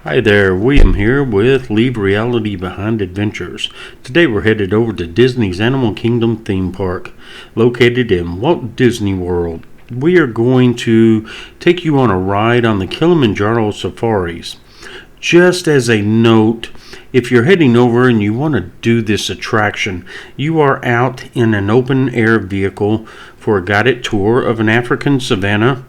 Hi there, William here with Leave Reality Behind Adventures. Today we're headed over to Disney's Animal Kingdom theme park, located in Walt Disney World. We are going to take you on a ride on the Kilimanjaro safaris. Just as a note, if you're heading over and you want to do this attraction, you are out in an open air vehicle for a guided tour of an African savanna.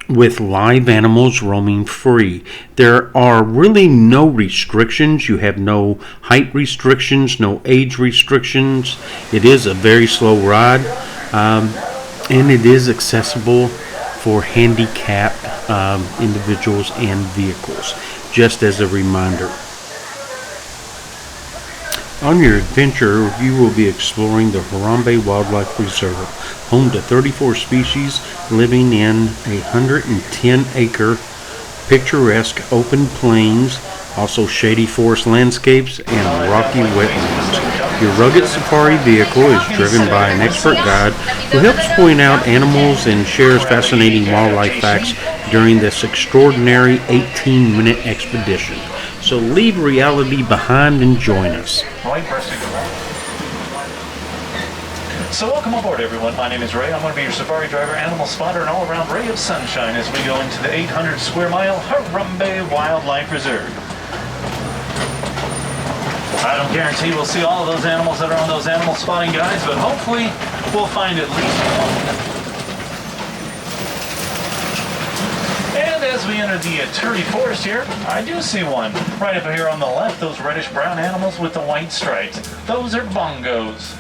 With live animals roaming free. There are really no restrictions. You have no height restrictions, no age restrictions. It is a very slow ride, and it is accessible for handicapped individuals and vehicles, just as a reminder. On your adventure, you will be exploring the Harambe Wildlife Reserve, home to 34 species living in a 110-acre picturesque open plains, also shady forest landscapes and rocky wetlands. Your rugged safari vehicle is driven by an expert guide who helps point out animals and shares fascinating wildlife facts during this extraordinary 18-minute expedition. So leave reality behind and join us. So welcome aboard, everyone. My name is Ray. I'm going to be your safari driver, animal spotter, and all-around ray of sunshine as we go into the 800 square mile Harambe Wildlife Reserve. I don't guarantee we'll see all of those animals that are on those animal spotting guides, but hopefully we'll find at least one. And as we enter the Turi Forest here, I do see one. Right up here on the left, those reddish-brown animals with the white stripes. Those are bongos.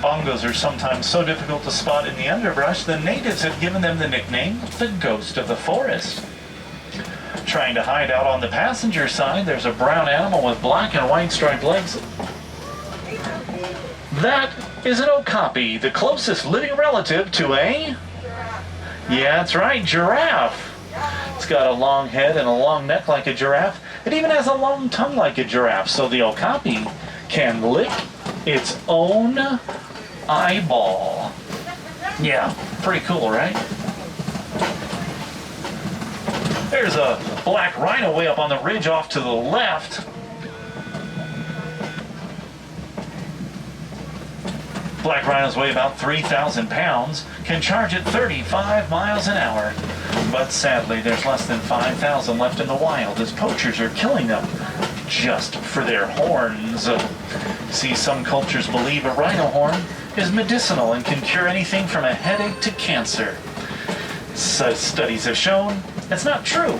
Bongos are sometimes so difficult to spot in the underbrush, the natives have given them the nickname, the ghost of the forest. Trying to hide out on the passenger side, there's a brown animal with black and white striped legs. That is an okapi, the closest living relative to a... Yeah, that's right, giraffe. It's got a long head and a long neck like a giraffe. It even has a long tongue like a giraffe, so the okapi can lick its own eyeball. Yeah, pretty cool, right? There's a black rhino way up on the ridge off to the left. Black rhinos weigh about 3,000 pounds, can charge at 35 miles an hour. But sadly, there's less than 5,000 left in the wild as poachers are killing them just for their horns. See, some cultures believe a rhino horn is medicinal and can cure anything from a headache to cancer. So studies have shown it's not true,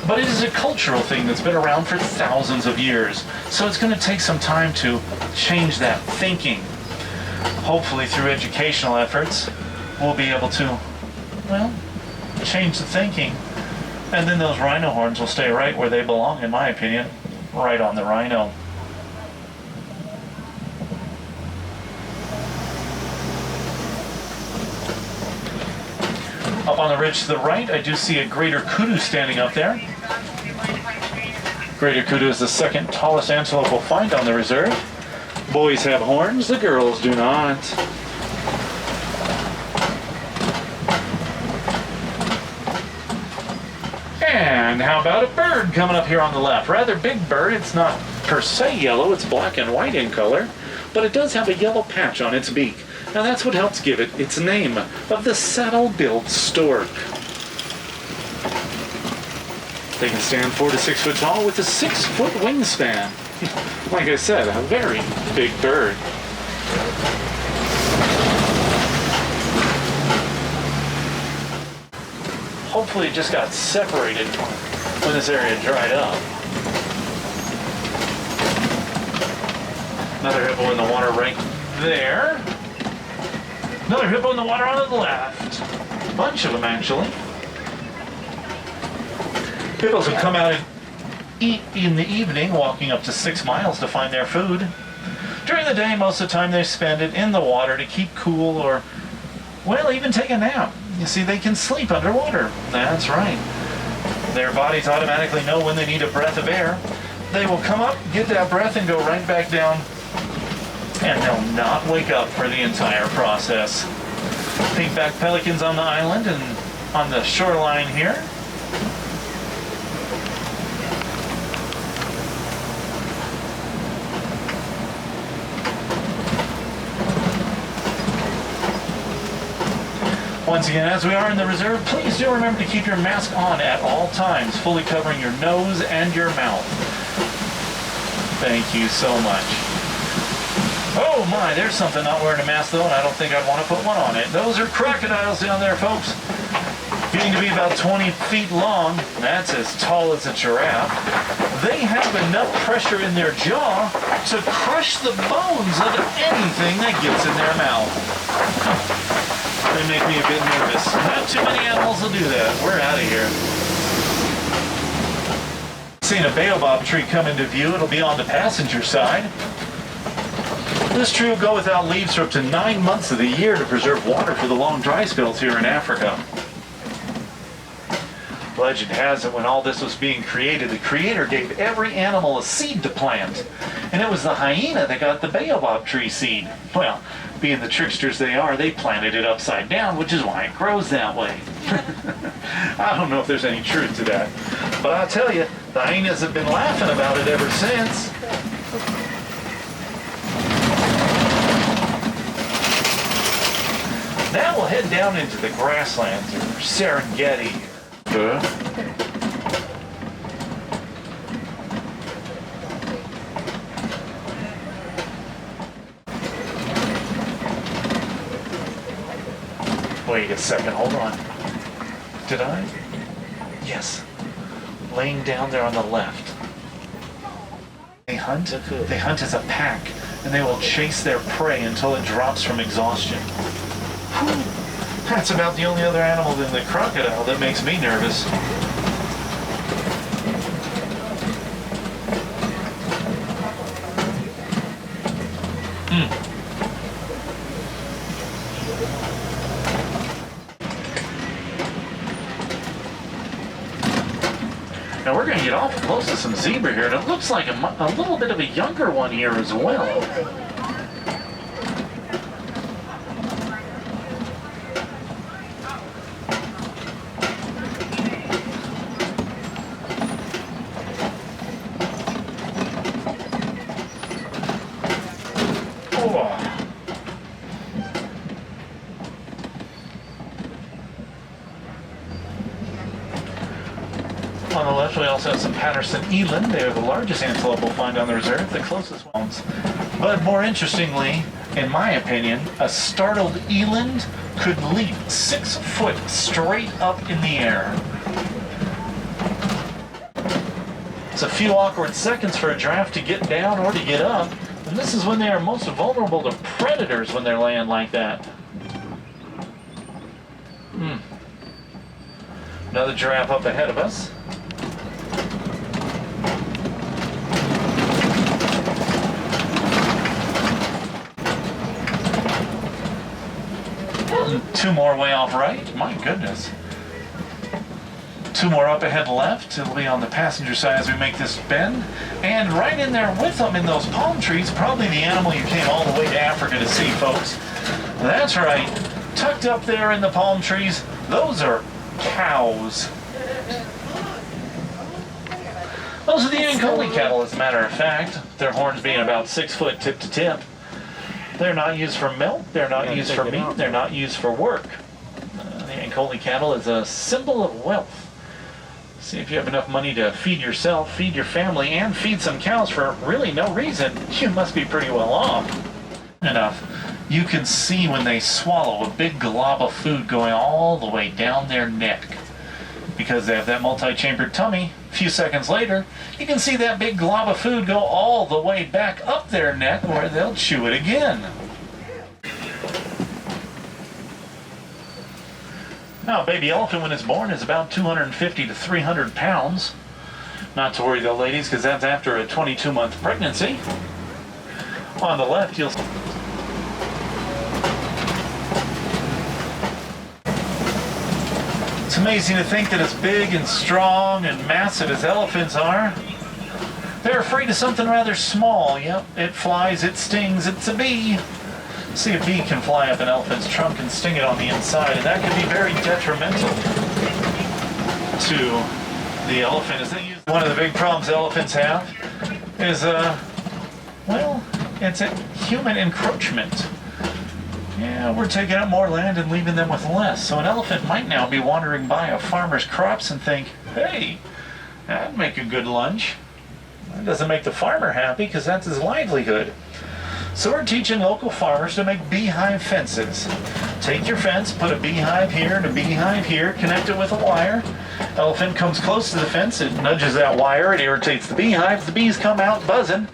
but it is a cultural thing that's been around for thousands of years. So it's going to take some time to change that thinking. Hopefully through educational efforts, we'll be able to, well, change the thinking. And then those rhino horns will stay right where they belong, in my opinion, right on the rhino. Up on the ridge to the right, I do see a greater kudu standing up there. Greater kudu is the second tallest antelope we'll find on the reserve. Boys have horns, the girls do not. And how about a bird coming up here on the left? Rather big bird. It's not per se yellow, it's black and white in color, but it does have a yellow patch on its beak. Now that's what helps give it its name of the saddle-billed stork. They can stand 4 to 6 foot tall with a 6-foot wingspan. Like I said, a very big bird. Hopefully it just got separated when this area dried up. Another hippo in the water right there. Another hippo in the water on the left. Bunch of them, actually. Hippos will come out and eat in the evening, walking up to 6 miles to find their food. During the day, most of the time they spend it in the water to keep cool or, well, even take a nap. You see, they can sleep underwater. That's right. Their bodies automatically know when they need a breath of air. They will come up, get that breath, and go right back down. And they'll not wake up for the entire process. Pink-backed pelicans on the island and on the shoreline here. Once again, as we are in the reserve, please do remember to keep your mask on at all times, fully covering your nose and your mouth. Thank you so much. Oh my, there's something not wearing a mask though, and I don't think I'd want to put one on it. Those are crocodiles down there, folks. Getting to be about 20 feet long. That's as tall as a giraffe. They have enough pressure in their jaw to crush the bones of anything that gets in their mouth. They make me a bit nervous. Not too many animals will do that. We're out of here. Seen a baobab tree come into view. It'll be on the passenger side. This tree will go without leaves for up to 9 months of the year to preserve water for the long dry spells here in Africa. Legend has it when all this was being created, the creator gave every animal a seed to plant. And it was the hyena that got the baobab tree seed. Well, being the tricksters they are, they planted it upside down, which is why it grows that way. I don't know if there's any truth to that. But I'll tell you, the hyenas have been laughing about it ever since. Now we'll head down into the grasslands or Serengeti. Wait a second, hold on. Did I? Yes. Laying down there on the left. They hunt as a pack, and they will chase their prey until it drops from exhaustion. Whew. That's about the only other animal than the crocodile that makes me nervous. Now we're going to get awful close to some zebra here, and it looks like a little bit of a younger one here as well. On the left, we also have some Patterson eland. They are the largest antelope we'll find on the reserve, the closest ones. But more interestingly, in my opinion, a startled eland could leap 6 foot straight up in the air. It's a few awkward seconds for a giraffe to get down or to get up, and this is when they are most vulnerable to predators when they're laying like that. Another giraffe up ahead of us. Two more way off right. My goodness. Two more up ahead left. It'll be on the passenger side as we make this bend. And right in there with them in those palm trees, probably the animal you came all the way to Africa to see, folks. That's right. Tucked up there in the palm trees, those are cows. Those are the Ankole cattle, as a matter of fact. Their horns being about 6 foot tip to tip. They're not used for milk, they're not used for meat, they're not used for work. The Ankole cattle is a symbol of wealth. See, if you have enough money to feed yourself, feed your family, and feed some cows for really no reason, you must be pretty well off. Enough. You can see when they swallow a big glob of food going all the way down their neck. Because they have that multi-chambered tummy, a few seconds later, you can see that big glob of food go all the way back up their neck where they'll chew it again. Now, a baby elephant when it's born is about 250 to 300 pounds. Not to worry though, ladies, because that's after a 22-month pregnancy. On the left, you'll see it's amazing to think that as big and strong and massive as elephants are, they're afraid of something rather small. Yep, it flies, it stings, it's a bee. See, a bee can fly up an elephant's trunk and sting it on the inside, and that can be very detrimental to The elephant is one of the big problems elephants have is, well, it's human encroachment. Yeah, we're taking up more land and leaving them with less. So an elephant might now be wandering by a farmer's crops and think, hey, that'd make a good lunch. That doesn't make the farmer happy because that's his livelihood. So we're teaching local farmers to make beehive fences. Take your fence, put a beehive here and a beehive here, connect it with a wire. Elephant comes close to the fence, it nudges that wire, it irritates the beehives, the bees come out buzzing.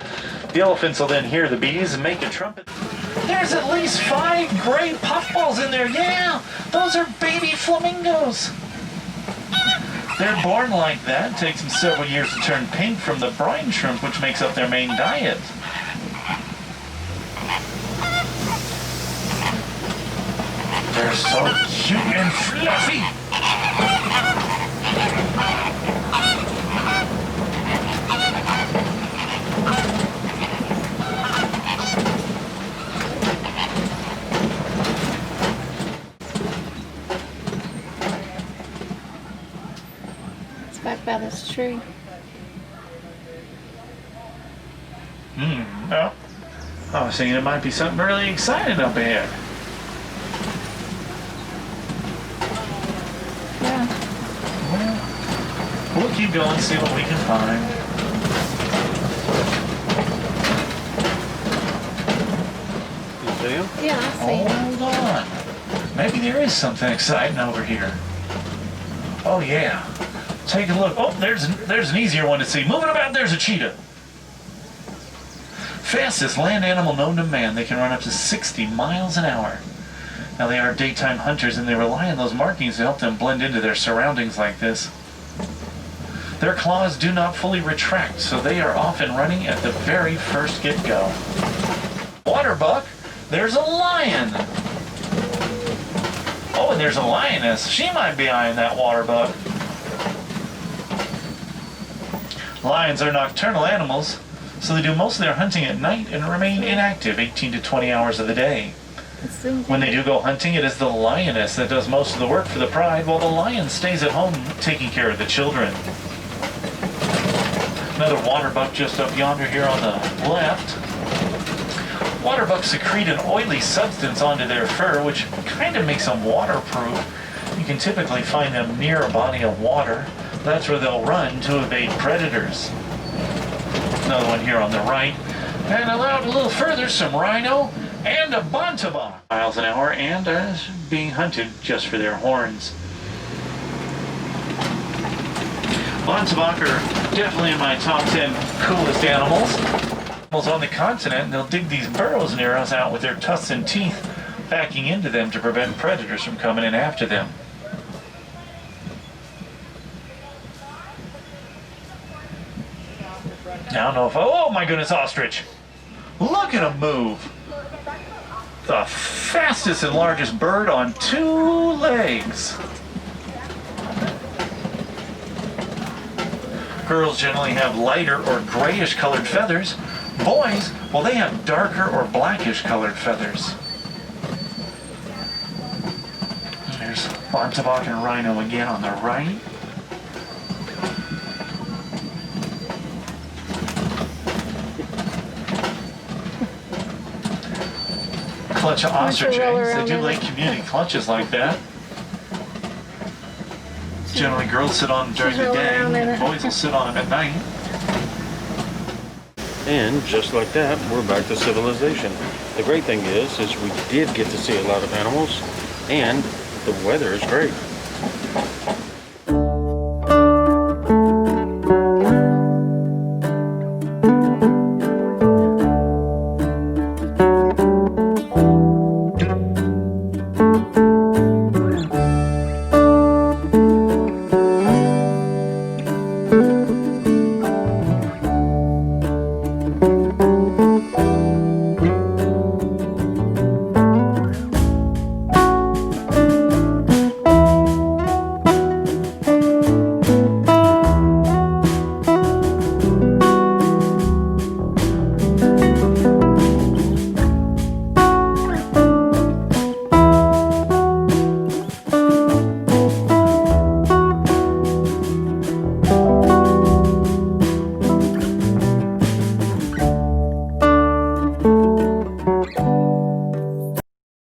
The elephants will then hear the bees and make a trumpet. There's at least 5 gray puffballs in there, yeah! Those are baby flamingos! They're born like that. It takes them several years to turn pink from the brine shrimp, which makes up their main diet. They're so cute and fluffy. It's back by this tree. Well, I was thinking it might be something really exciting up ahead. We'll keep going, see what we can find. You see him? Yeah, I see it. Hold on. Maybe there is something exciting over here. Oh yeah. Take a look. Oh, there's an easier one to see. Moving about, there's a cheetah. Fastest land animal known to man. They can run up to 60 miles an hour. Now they are daytime hunters and they rely on those markings to help them blend into their surroundings like this. Their claws do not fully retract, so they are often running at the very first get-go. Water buck, there's a lion. Oh, and there's a lioness. She might be eyeing that water buck. Lions are nocturnal animals, so they do most of their hunting at night and remain inactive 18 to 20 hours of the day. When they do go hunting, it is the lioness that does most of the work for the pride, while the lion stays at home taking care of the children. Another water buck just up yonder here on the left. Water bucks secrete an oily substance onto their fur, which kind of makes them waterproof. You can typically find them near a body of water. That's where they'll run to evade predators. Another one here on the right. And out a little further, some rhino and a bontebok. Miles an hour and being hunted just for their horns. Bontebok are definitely in my top 10 coolest animals. Animals on the continent, they'll dig these burrows near us out with their tusks and teeth, backing into them to prevent predators from coming in after them. I don't know if, oh my goodness, ostrich! Look at him move! The fastest and largest bird on 2 legs. Girls generally have lighter or grayish colored feathers. Boys, well, they have darker or blackish colored feathers. There's bontebok and rhino again on the right. Clutch of ostrich eggs. They do lay community clutches like that. Generally, girls sit on them during the day, and boys will sit on them at night. And just like that, we're back to civilization. The great thing is we did get to see a lot of animals, and the weather is great.